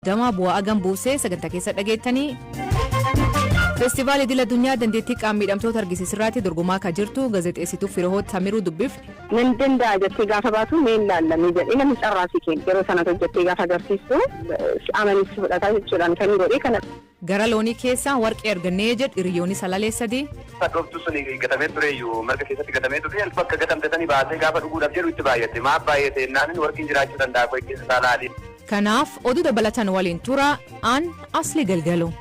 Dama bu'aa agam buusee sagantaa keessa dhageettanii Feestivaalii Idil Addunyaa dandeettii qaama miidhamtoota argisiisirraatti dorgomaa akka jirtu gaazexeessituu Firoot Samiruu dubbifne. Nan danda'a jettee gaafa baatu mee ilaallamee jedhee namni carraasii keenya yeroo sana hojjettee gaafa agarsiistu amanis fudhataa jechuudhaan kan godhee kana. Gara loonii keessaa warqee argannee jedhu hiriyoonni salalee sadii. Dhooftuu sun gatamee tureeyyuu marga keessatti gatamee ture bakka gatamtetanii baasee gaafa dhuguudhaaf jedhu itti baay'ate maaf baay'ate naannin warqiin jiraachuu danda'a keessa saalaadhi. Kanaaf oduu dabalatan waliin tura aan asli galgalu.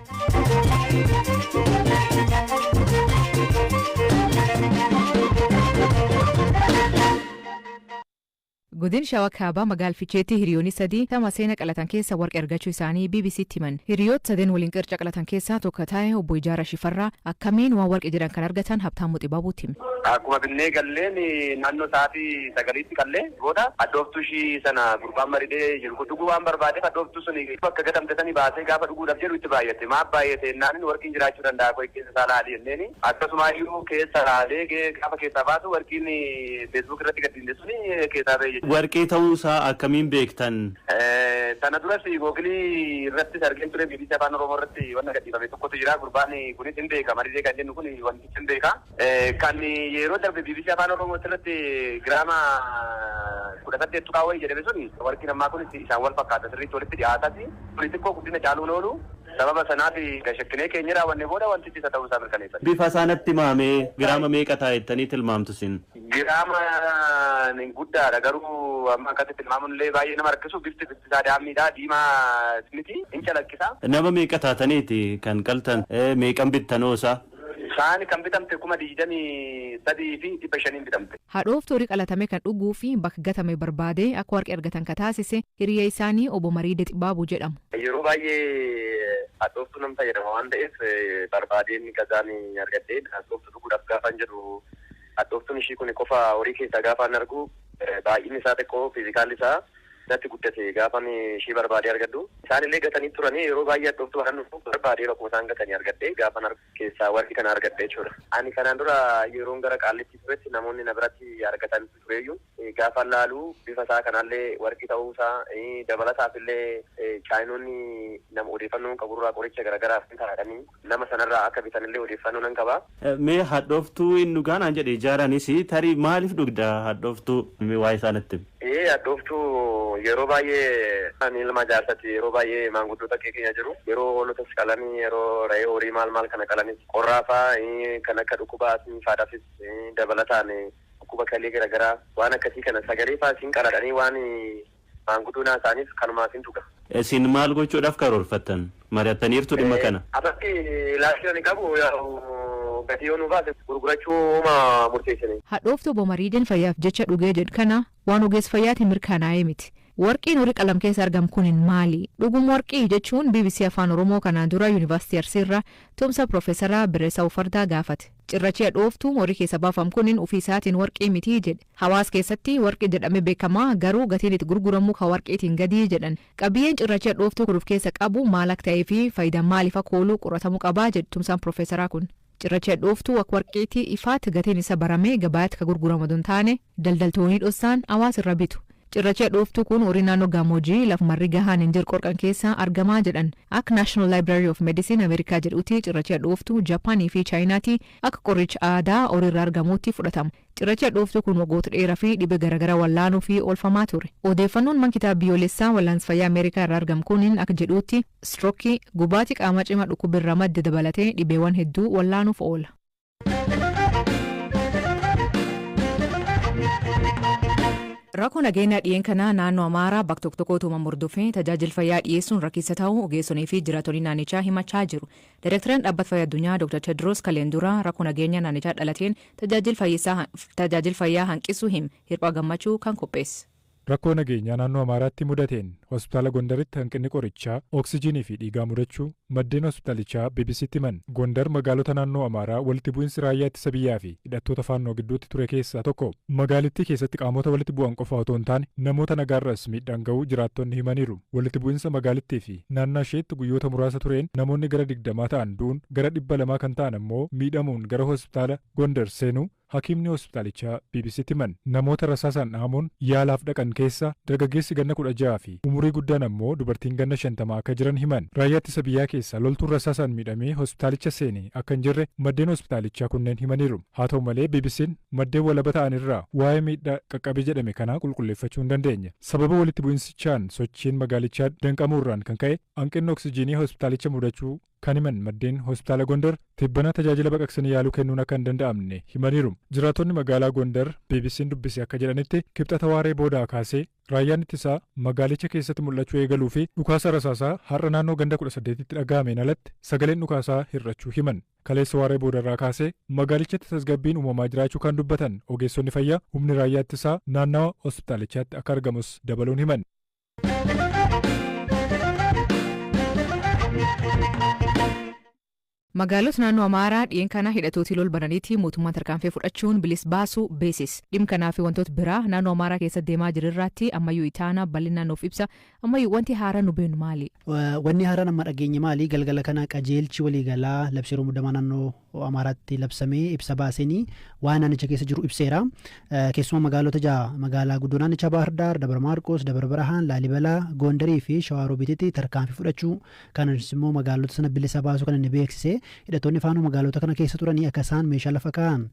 Godin Shawaa Kaabaa magaalaa Fiicheetti hiriyoonni sadii tama seena qalatan keessa warqee argachuu isaanii BBC'tti himan. Hiriyoota sadeen waliin qirca qalatan keessaa tokko ta'e obbo Ijaara Shifarraa akkamiin waan warqee jedhan kan argatan Habtaamuu Xibaabuutti hime. Akkuma binnee galleen naannoo sa'aatii sagaliitti qallee booda addooftuu ishii sana gurbaan maridee jiru dhuguu waan barbaadeef addooftuu sun bakka gatamtetanii baasee gaafa dhuguudhaaf jedhu itti baay'ate maaf baay'ate naannin warqiin jiraachuu danda'a keessa saalaadhi jenneeni akkasumaayyuu keessa laalee gaafa keessaa baasu warqiin feesbuuk irratti gadhiinde suni keessaa ba'e. Warqee ta'uusaa akkamiin beektan? Sana duras googilii irratti argeen ture BBC Afaan Oromoo irratti wanna gadhiifame tokkotu jira gurbaan kunis hin beeka maridee kan jennu kun wanti hin beeka kan yeroo darbe BBC Afaan Oromoo irratti giraama 18 tuqaawwee jedhame sun warqiin ammaa kun isaan wal fakkaata sirriitti walitti dhiyaatati kuni xiqqoo guddina caaluun oolu sababa sanaaf gashakkinee keenya raawwanne booda wantichi isa ta'uusaa mirkaneeffate. Bifa isaanatti maamee giraama meeqa taa'ettanii tilmaamtu sin? Giraama guddaadha garuu amma akkatti tilmaamuun illee baay'ee nama rakkisu bifti isaa daammiidha diimaa miti hin calaqqisa. Nama meeqa taataniiti kan qaltan meeqan bittanoosaa? Saani kan bitamte 23 fi 500 bitamte. Haadhooftuu horii qalatame kan dhuguu fi bakka gatame barbaade akka warqee argatan ka taasise hiriyaa isaanii obbo Mariide Xibaabuu jedhamu. Yeroo baay'ee haadhooftuu nam fayyadama waan ta'eef barbaadeen gazaan argadhee haadhooftuu dhuguudhaaf gaafan jedhu haadhooftuun ishii kun qofa horii keessaa gaafaan argu baay'inni isaa xiqqoo fiizikaalli isaa natti guddate gaafan ishii barbaadee argadhu. Isaan illee gatanii turanii yeroo baay'ee addooftuu waan dhufu barbaadee bakkuma isaan gatanii argadhee gaafan keessaa warqii kana argadhee jechuudha. Ani kanaan dura yeroon gara qaallitti turetti namoonni na biratti argatan tureeyyuu gaafan laaluu bifa isaa kanallee warqii ta'uusaa dabalataaf illee chaayinoonni nama odeeffannoo qaburraa qoricha garaagaraa taa'anii nama sanarraa akka bitanillee odeeffannoo nan qaba. Mee hadhooftuu inni dhugaanaan jedhe ijaaranis tarii maaliif dhugda hadhooftuu waa isaanitti? Hadhooftuu yeroo baay'ee ani ilma jaarsatti yeroo baay'ee maanguddoota keenya jiru yeroo hoolotas qalanii yeroo re'ee horii maal kana qalanis qorraafaa kan akka dhukkubaa faadhaafis dabalataan dhukkuba kalee garaagaraa waan akkasii kana sagalee faasiin qaradhanii waan maanguddoon isaaniif kanumaaf hin dhuga. Isin maal gochuudhaaf karoorfattan? Mari'attaniirtu dhimma kana? Asatti ilaalchisuun qabu gatii yoo nu baase gurgurachuu murteessine. Hadhooftuu obbo Mariideen fayyaaf jecha dhugee jedhu kana waan ogeessa fayyaatiin mirkanaa'ee miti. Warqiin horii qalam keessa argamu kun maali? Dhuguma warqii jechuun BBC Afaan Oromoo kanaan dura Yuunivarsiitii Arsiirraa tumsa Profeesaraa Bireessaa Ufardaa gaafate. Cirrachi hadhooftuu horii keessa baafamu kun ofii isaatiin warqii miti jedhe. Hawaasa keessatti warqii jedhamee beekamaa garuu gatiin itti gurguramu kan warqiitiin gadii jedhan. Qabiyyeen cirrachi hadhooftuu kun of keessa qabu maal akka ta'ee fi faayidaan maaliif akka oolu qoratamuu qabaa jedhu tumsaan Profeesaraa kun. Cirrachi hadhooftuu akka warqiitii ifaatti gatiin isa baramee gabaatti kan gurguramu don taane daldaltoonni dhossaan hawaasa irra bitu. Cirrachi hadhooftuu kun horii naannoo gammoojjii lafa marri gahaan hin jiru qorqan keessaa argamaa jedhan. Akka National Library of Medicine Ameerikaa jedhutti cirrachi hadhooftuu Japaanii fi Chaayinaatti akka qoricha aadaa horiirraa argamuutti fudhatama. Cirrachi hadhooftuu kun waggoota dheeraa fi dhibee garaagaraa wallaanuu fi oolfamaa ture. Odeeffannoon mana kitaaba biyyoolessaa wallaansa fayyaa Ameerikaa irraa argamu kun akka jedhutti strookii gubaatii qaamaa cimaa dhukkubirraa madda dabalatee dhibeewwan hedduu wallaanuuf oola. Rakkoo nageenyaa dhiyeen kanaa naannoo Amaaraa bakka tokko tokkootuma mordofee tajaajila fayyaa dhiyeessuun rakkisa ta'uu ogeessonnii fi jiraattonni naannichaa himachaa jiru. Daayireektaraan dhaabbata fayyaa addunyaa Dr. Tedros Kaleenduraa rakkoo nageenyaa naannichaa dhalateen tajaajila fayyaa hanqisuu hirphaa gammachuu kan qopheesse. Rakkoo nageenyaa naannoo Amaaraatti mudateen hospitaala Gondaritti hanqinni qorichaa, oksijiinii fi dhiigaa mudachuu maddeen hospitaalichaa BBC'tti himan. Gondar magaalota naannoo Amaaraa walitti bu'insi raayyaa ittisa biyyaa fi hidhattoota faannoo gidduutti ture keessaa tokko. Magaalittii keessatti qaamota walitti bu'an qofa otoo hin taane namoota nagaarras miidhaan ga'uu jiraattonni himaniiru. Walitti bu'insa magaalittii fi naannoo isheetti guyyoota muraasa tureen namoonni gara 20 ta'an du'uun gara 200 kan ta'an ammoo miidhamuun gara hospitaala Gondar seenuu hakiimni hospitaalichaa BBCtti himan. Namoota rasaasaan dhaamuun yaalaaf dhaqan keessa dargaggeessi ganna 16 fi umurii guddaan ammoo dubartiin ganna 50 akka jiran himan. Raayyaa ittisa biyyaa keessa loltuun rasaasaan miidhamee hospitaalicha seenee akka hin jirre maddeen hospitaalichaa kunneen himaniiru. Haa ta'u malee BBC'n maddeen walaba ta'an irraa waa'ee miidhaa qaqqabe jedhame kanaa qulqulleeffachuu hin dandeenye. Sababa walitti bu'insichaan sochiin magaalichaa danqamuurraan kan ka'e hanqinni oksijiinii hospitaalicha mudachuu kan himan maddeen hospitaala Gondar tibbana tajaajila baqaqsanii yaaluu kennuun akka hin danda'amne himaniiru. Jiraattonni magaalaa Gondar BBC'n dubbise akka jedhanitti kibxata waaree boodaa kaasee raayyaan ittisaa magaalicha keessatti mul'achuu eegaluu fi dhukaasa rasaasaa har'a naannoo ganda 18tti dhaga'ameen alatti sagaleen dhukaasaa hir'achuu himan. Kaleessa waaree boodarraa kaasee magaalichatti tasgabbiin uumamaa jiraachuu kan dubbatan ogeessonni fayyaa humni raayyaa ittisaa naannawa hospitaalichaatti akka argamus dabaluun himan. Magaalota naannoo Amaaraa dhiyeenya kana hidhatootii lol bananiitii mootummaan tarkaanfii fudhachuun bilis baasuu beesis. Dhimma kanaa fi wantoota biraa naannoo Amaaraa keessa deemaa jirirraatti ammayyuu itaana bal'inaan nuuf ibsa. Ammayyuu wanti haaraa nu beenu maali? Wanni haaraan amma dhageenye maali? Galgala kana qajeelchi waliigalaa labsii yeroo muddamaa naannoo Amaaraatti labsamee ibsa baasanii waan naannicha keessa jiru ibseera. Keessumaa magaalota ja'a magaalaa guddoo naannichaa Baahir Daar, Dabar Maarqos, Dabar Birahaan, Laalibalaa, Gondarii fi Shawaaroobiititti tarkaanfii fudhachuu kanas immoo magaalota sana bilisa baasuu kan inni beeksise. Hidhattoonni faanuu magaalota kana keessa turanii akka isaan meeshaa lafa kaa'an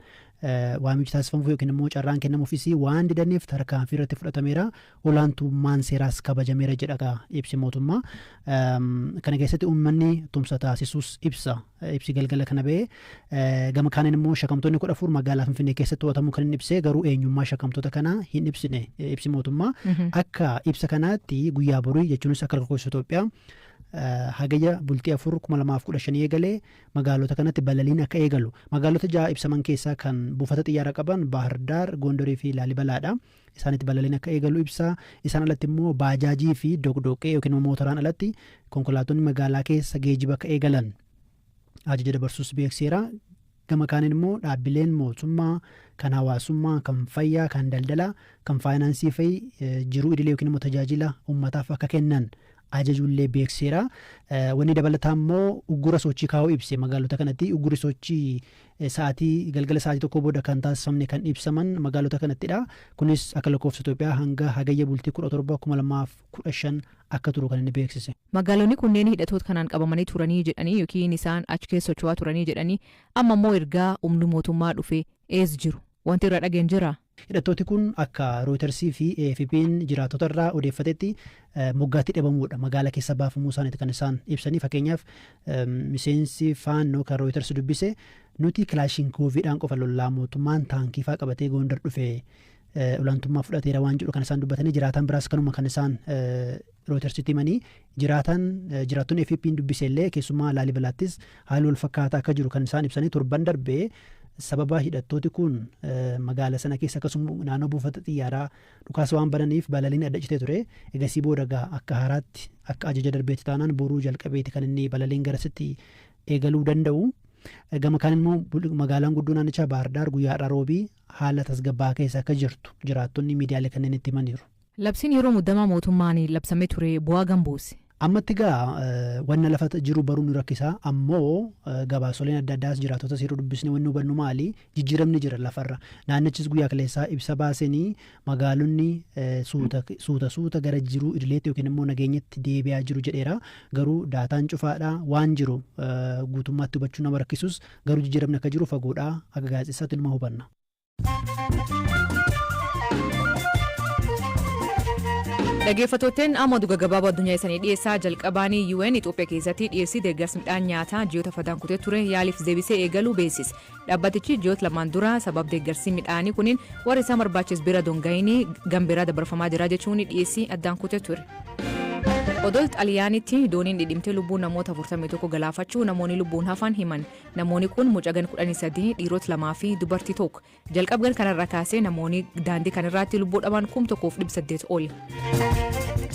waamichi taasifamuuf yookiin immoo carraan kennamuufis waan didaniif tarkaanfii irratti fudhatameera. Olaantummaan seeraas kabajameera jedha ibsi mootummaa. Kana keessatti uummanni tumsa taasisuus ibsi galgala kana ba'e. Gama kaaniin immoo shakamtoonni 14 magaalaa Finfinnee keessatti to'atamuu kan inni ibsee garuu eenyummaa shakamtoota kanaa hin ibsine ibsi mootummaa. Akka ibsa kanaatti guyyaa borii jechuunis akka lakkoofsa Itoophiyaa hagayya bultii 4/2015 eegalee magaalota kanatti balaliin akka eegalu magaalota ja'a ibsaman keessaa kan buufata xiyyaara qaban Baahir Daar, Gondarii fi Laalibalaadha. Isaanitti balaliin akka eegalu ibsa. Isaan alatti immoo baajaajii fi dogdoqqee yookiin mootoraan alatti konkolaattonni magaalaa keessa geejjiba akka eegalan ajaja dabarsuus beekseera. Gama kaaniin immoo dhaabbileen mootummaa kan hawaasummaa, kan fayyaa, kan daldalaa, kan faayinaansii fi jiruu idilee yookiin immoo tajaajila uummataaf akka kennan ajajuullee beekseera. Wanni dabalataa immoo uggura sochii kaa'uu ibse magaalota kanatti. Uggurri sochii galgala sa'aatii tokko booda kan taasifamne kan ibsaman magaalota kanattidha. Kunis akka lakkoofsa Itoophiyaa hanga hagayya bultii 17/2015 akka turu kan inni beeksise. Magaalonni kunneen hidhatoota kanaan qabamanii turanii jedhanii yookiin isaan achi keessa socho'aa turanii jedhanii amma immoo ergaa humni mootummaa dhufe ees jiru. Wanti irra dhageen jira. Hidhattooti kun akka Rootersii fi AFP'n jiraatota irraa odeeffatetti moggaatti dhabamuudha. Magaalaa keessa baafamuu isaaniiti kan isaan ibsanii. Fakkeenyaaf miseensi faannoo kan Rooters dubbise nuti kilaashinkooviidhaan qofa lollaa mootummaan taankii faa qabatee Gondar dhufe olaantummaa fudhateera waan jedhu kan isaan dubbatanii jiraataan biraas kanuma kan isaan Rootersitti himanii jiraattonni AFP'n dubbise illee keessumaa Laalibalaattis haalli wal fakkaataa akka jiru kan isaan ibsanii torban darbee sababa hidhattooti kun magaala sana keessa akkasuma naannoo buufata xiyyaaraa dhukaasa waan bananiif balaliin adda citee ture. Egasii booda akka haaraatti akka ajaja darbeetti taanaan boruu jalqabeeti kan inni balaliin garasitti eegaluu danda'u. Gama kaan immoo magaalaan guddoo naannichaa Baahir Daar guyyaadhaa roobii haala tasgabbaa keessa akka jirtu jiraattonni miidiyaalee kanneen itti himaniiru. Labsiin yeroo muddamaa mootummaan labsamee ture bu'aa gambuuse. Ammatti egaa wanna lafa jiru baruun rakkisaa ammoo gabaasoleen adda addaas jiraatota yeroo dubbisne wanni hubannu maali jijjiiramni jira lafarra. Naannichis guyyaa kaleessaa ibsa baasanii magaalonni suuta gara jiruu idileetti yookiin immoo nageenyatti deebi'aa jiru jedheera. Garuu daataan cufaadha waan jiru guutummaatti hubachuu nama rakkisus garuu jijjiiramni akka jiru fagoodhaa akka gaazexeessaatti numa hubanna. Dhaggeeffattoonni amma duga gabaabaa addunyaa isanii dhiyeessaa jalqabaanii UN Itoophiyaa keessatti dhiyeessii deeggarsa midhaan nyaataa ji'oota fadaan kutee ture yaaliif deebisee eegaluu beeksise. Dhaabbatichi ji'oota lamaan dura sababa deeggarsi midhaanii kuniin warra isaa barbaachisu bira dongayinii gambiraa dabarfamaa jira jechuun dhiyeessii addaan kutee ture. Odol Xaaliyaanitti dooniin dhidhimtee lubbuun namoota 41 galaafachuu namoonni lubbuun hafan himan. Namoonni kun mucagan 13 dhiirota 2 fi dubartii 1. Jalqabgan kanarra kaasee namoonni daandii kanarratti lubbuu dhaban 1,800 ol.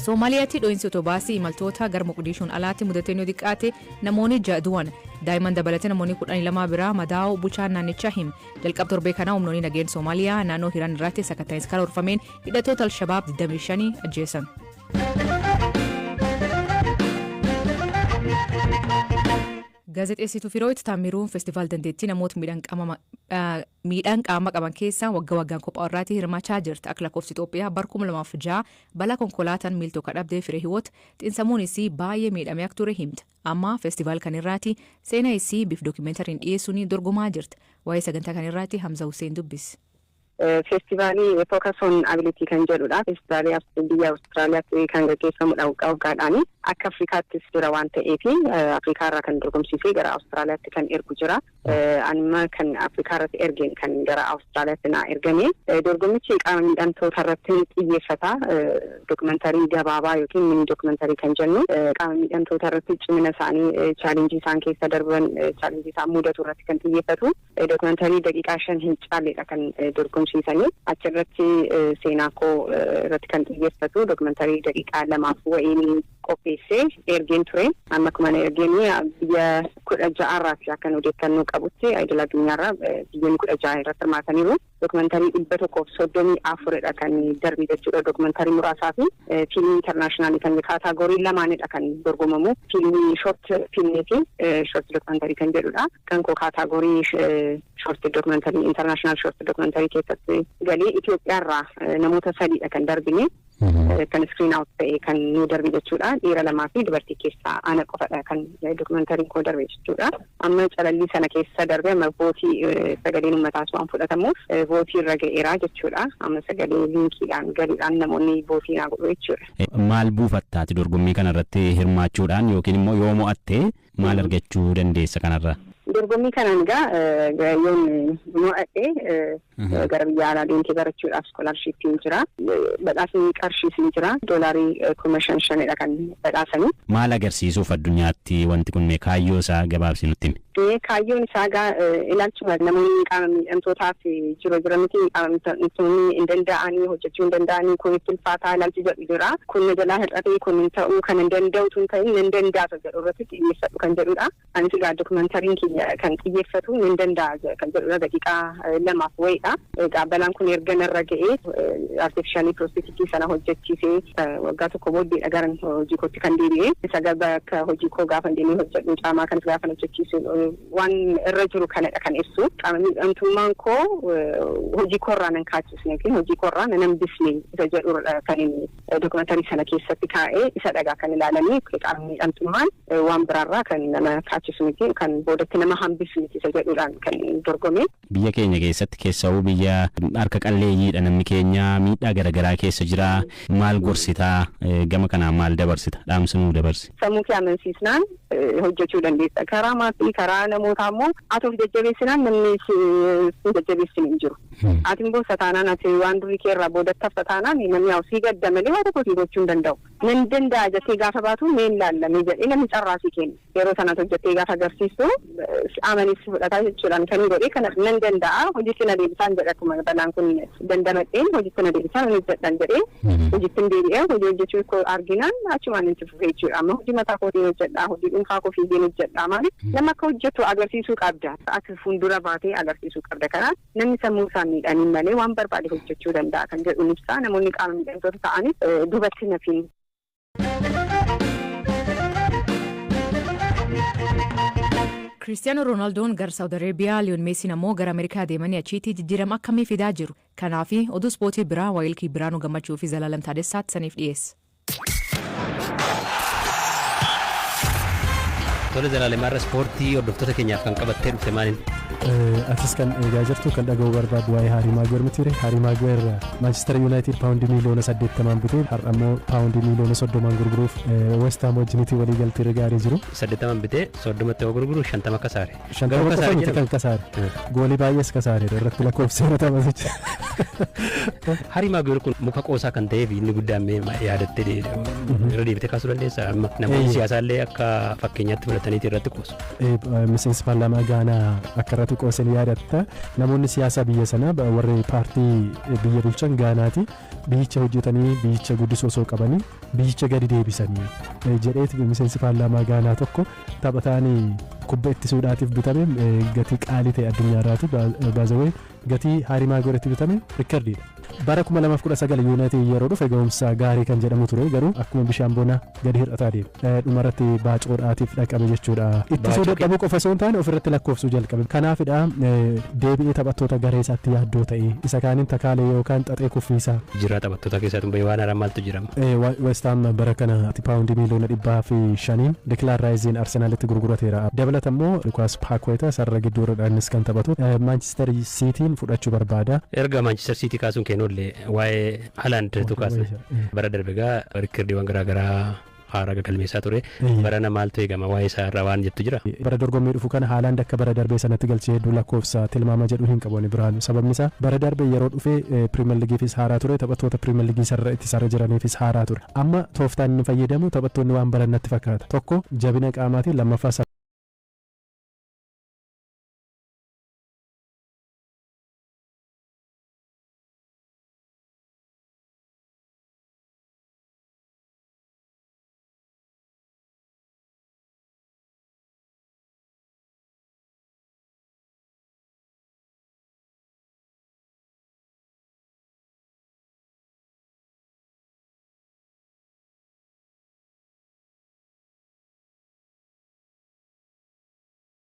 Soomaaliyaatti dho'iinsi otoobaasii imaltoota gara Moqdishoon alaatti mudatee yoo xiqqaate namoonni 6 du'an. Daa'imman dabalatee namoonni 12 biraa madaa'uu bulchaan naannichaa him. Jalqab torbee kana humnoonni nageenya Soomaaliyaa naannoo Hiiraan irratti sakatta'iinsa karoorfameen hidhattoota Al-Shabaab 25 ajjeesan. Gaazexeessituu Firoowit Taammiruun Feestivaal Dandeettii namoota miidhaan qaama qaban keessaa waggaan kophaa irratti hirmaachaa jirti. Akka lakkoofsa Itoophiyaa bara 2006 balaa konkolaataan miiltoo kadhabdee Firee Hiwoot xiinsammuun isii baay'ee miidhamee akka ture himte. Amma feestivaal kan irratti seenaa isii bifa dookimentariin dhiyeessuun dorgomaa jirti. Waa'ee sagantaa kan irratti Hamza Hussein dubbise. Feestivaalii Focus on Ability kan jedhudha. Feestivaalii biyya Awustiraaliyaatti kan gaggeeffamudha waggaadhaani. Akka Afrikaattis jira waan ta'eef Afrikaa irraa kan dorgomsiisee gara Awustiraaliyaatti kan ergu jira. Amma kan Afrikaa irratti ergeen kan gara Awustiraaliyaatti naa ergame. Dorgommichi qaama miidhamtoota irratti xiyyeeffata. Dookumentarii gabaabaa yookiin mini dookumentarii kan jennu qaama miidhamtoota irratti cimina isaanii chaalenjii isaan keessa darban chaalenjii isaan mudatu irratti kan xiyyeeffatu. Dookumentarii daqiiqaa 5 hin caalledha kan dorgomsiisanii achirratti seenaa koo irratti kan xiyyeeffatu dookumentarii daqiiqaa 2 wa'inii qopheessee ergeen ture. Amma akkuma ergeenii biyya 16 irraatti akkan odeeffannoo qabutti idil addunyaarraa biyyoonni 16 irratti hirmaataniiru. Dookumentarii 134dha kan darbii jechuudha. Dookumentarii muraasaa fi fiilmii intarnaashinaali kan kaataagorii lamaanidha kan dorgomamu. Fiilmii short fiilmii fi short dookumentarii kan jedhudha. Kan koo kaataagorii short dookumentarii intarnaashinaal short dookumentarii keessatti galee Itoophiyaarraa namoota 3dha kan darbine. Kan screen out ta'e kan nu darbe jechuudha. Dhiira 2 fi dubartii keessaa ana qofadha kan dookumentariin koo darbe jechuudha. Amma calallii sana keessa darbe amma vootii sagaleen uummataas waan fudhatamuuf vootii irra ga'eeraa jechuudha. Amma sagalee linkiidhaan galiidhaan namoonni vootii naa godhu jechuudha. Maal buufattaati dorgommii kanarratti hirmaachuudhaan yookiin immoo yoo mo'atte maal argachuu dandeessa kanarraa? Dorgommii kanaan egaa yoon mo'adhe gara biyya alaa deemtee barachuudhaaf skolarshiippiin jira. Badhaasni qarshiis ni jira. $5,500 kan badhaasanii. Maal agarsiisuuf addunyaatti wanti kun kaayyoo isaa gabaabsi nutti himi? Kaayyoon isaa ilaalchuma namoonni qaama miidhamtootaaf jiranitti qaama miidhamtoonni hin danda'anii hojjechuu hin danda'anii kun itti ulfaataa ilaalchi jedhu jira. Kun na jalaa hir'atee kun hin ta'uu kan hin danda'utu hin ta'in hin danda'a jedhu irratti xiyyeeffadhu kan jedhudha. Anis egaa dookumentariin kan xiyyeeffatu hin danda'a kan jedhudha daqiiqaa 2 wayiidha. Egaa balaan kun erga narra ga'ee artifishaalii piroosteetiikii sana hojjechiisee waggaa tokko booddeedha garan hojii kootti kan deebi'ee isa bakka hojii koo gaafa deemee hojjedhu caamaa kanas gaafa hojjechiisu waan irra jiru kanadha kan ibsu. Qaama miidhamtummaan koo hojii koorraa nan kaachisne yookiin hojii koorraa nan hambisne isa jedhudha kan inni dookumentarii sana keessatti kaa'ee isa dhagaa kan ilaalanii qaama miidhamtummaan waan biraarraa kan nama kaachisu miti kan boodatti nama hambisne isa jedhuudhaan kan dorgome. Biyya keenya keessatti keessawuu biyya harka qalleeyyiidha namni keenya miidhaa garaagaraa keessa jira. Maal gorsitaa gama kanaan maal dabarsita dhaamsinuu dabarsi? Sammuu kee amansiisnaan hojjechuu dandeessa. Karaa maatii karaa namootaa immoo ati jajjabeessinaan namni si jajjabeessin hin jiru. Ati immoo sataanaan ati waan durii kee irraa boodatti hafta taanaan namni hawsii gadda malee waan tokko gochuu hin danda'u. Nan danda'a jettee gaafa baatu meen laallamee jedhee namni carraasii kenna. Yeroo sanatti hojjettee gaafa agarsiistu amanis fudhataa jechuudhaan kan godhee kanas nan danda'a hojiitti na deebisaan jedha akkuma balaan kun dandamadheen hojiitti na deebisaan hojjedhan jedhee hojiitti deebi'ee hojii hojjechuu koo arginaan achumaan itti fufee jechuudha. Amma hojii mataa kootiin hojjedhaa hojii dhuunfaa koo fiigeen hojjedhaa maaliif nama akka hojjetu agarsiisuu qabda. Akka fuuldura baatee agarsiisuu qabda. Kanaaf namni sammuu isaa miidhaniin malee waan barbaade hojjechuu danda'a kan jedhu ibsaa namoonni qaama miidhamtoota ta'anis duubatti nafiin. Cristiano Ronaldoon gara Saudi Arabiyaa Liyoon Meesiin ammoo gara Ameerikaa deemanii achiitti jijjiirama akkamii fidaa jiru. Kanaaf oduu ispoortii biraa waayilkii Biraanuu Gammachuu fi Zalaalam Taadessaatti saniif dhiyeessa. Tole Zalaalam irra ispoortii hordoftoota keenyaaf kan qabattee dhufte maaliin? Atis kan eegaa jirtu kan dhaga'uu barbaadu waa'ee Haarii Maaguweer miti ture. Haarii Maaguweer Manchester United paawundii miliyoona 80 bitee har'a immoo paawundii miliyoona 30 gurguruuf West Ham wajjinitti walii galtee irra gaarii jiru. 80 bitee 30tti yoo gurguru 50 kasaare. 50 kan kasaare. Goolii baay'ees kasaare irratti lakkoofsee taphateera. Haarii Maaguweer kun muka qoosaa kan ta'eef inni guddaan yaadattee irra deebitee kaasuu dandeessa. Namoonni siyaasaallee akka fakkeenyaatti filataniiti irratti qoosu. Miseensi paarlaamaa Gaanaa akka qooseen yaadatta namoonni siyaasaa biyya sanaa warri paartii biyya bulchan Gaanaati biyyicha hojjetanii biyyicha guddisoo osoo qabanii biyyicha gadi deebisanii jedheeti miseensi paarlaamaa Gaanaa tokko taphataanii kubba ittisuudhaatiif bitame gatii qaalii ta'e addunyaarraati baazawee gatii Haarii Maaguweeritti bitame rikardiidha. bara 2019 Yuunaayitid yeroo dhufe ga'umsa gaarii kan jedhamu ture garuu akkuma bishaan bonaa gadi hir'ataa deema dhumarratti baacoodhaatiif dhaqame jechuudha ittisuu dadhabuu qofa osoo hin taane ofirratti lakkoofsuu jalqabe kanaafidha deebi'ee taphattoota garee isaatti yaaddoo ta'e isa kaaniin takaalee yookaan xaxee kuffiisaa jira taphattoota keessaa tun waan haraa maaltu jirama West Ham bara kana paawundii miliyoona 505 Declan Rice'n Arsenaalitti gurgurateera dabalata immoo Lucas Paqueta sarara gidduudhaanis kan taphatu Manchester City'n fudhachuu barbaada erga Manchester City kaasuun kennullee waa'ee Haaland tukaasne bara darbegaa riikirdiiwwan garaagaraa haaraga galmeessaa ture bara maaltu eegama waa'ee isaa irraa waan jettu jira bara dorgommii dhufu kana Haaland akka bara darbee sanatti galchee hedduu lakkoofsa tilmaama jedhu hin qabu Birhaanu sababni isaa bara darbee yeroo dhufee Premier Leagueefis haaraa ture taphattoota Premier League sarara itti sarara jiraniifis haaraa ture amma tooftaan inni fayyadamu taphattoonni waan barannatti fakkaata tokko jabina qaamaatiin lammaffaa